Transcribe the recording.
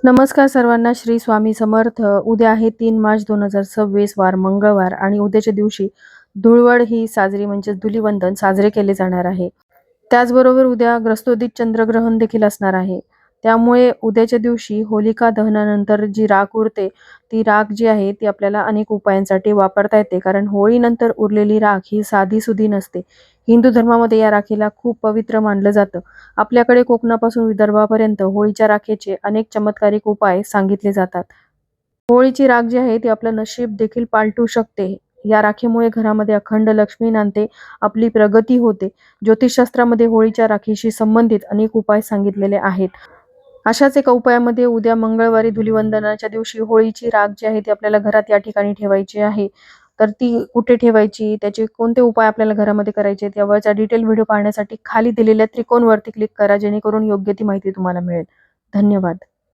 नमस्कार सर्वांना. श्री स्वामी समर्थ. उद्या आहे 3 मार्च 2026 वार मंगळवार आणि उद्याच्या दिवशी धुळवड ही साजरी म्हणजे धुलिवंदन साजरे केले जाणार आहे. त्याचबरोबर उद्या ग्रस्तोदित चंद्रग्रहण देखील असणार आहे. त्यामुळे उद्याच्या दिवशी होलिका दहनानंतर जी राख उरते, ती राख जी आहे ती आपल्याला अनेक उपायांसाठी वापरता येते. कारण होळीनंतर उरलेली राख ही साधीसुधी नसते. हिंदू धर्मामध्ये या राखीला खूप पवित्र मानलं जातं. आपल्याकडे कोकणापासून विदर्भापर्यंत होळीच्या राखेचे अनेक चमत्कारिक उपाय सांगितले जातात. होळीची राख जी आहे ती आपलं नशीब देखील पालटू शकते. या राखेमुळे घरामध्ये अखंड लक्ष्मी नांदते, आपली प्रगती होते. ज्योतिषशास्त्रामध्ये होळीच्या राखीशी संबंधित अनेक उपाय सांगितलेले आहेत. अशाच एका उपायामध्ये उद्या मंगळवारी धुलिवंदनाच्या दिवशी होळीची राख जी आहे ती आपल्याला घरात या ठिकाणी ठेवायची आहे. तर ती कुठे ठेवायची, त्याचे कोणते उपाय आपल्याला घरामध्ये करायचे आहेत, यावरचा डिटेल व्हिडिओ पाहण्यासाठी खाली दिलेल्या त्रिकोणवरती क्लिक करा, जेणेकरून योग्य ती माहिती तुम्हाला मिळेल. धन्यवाद.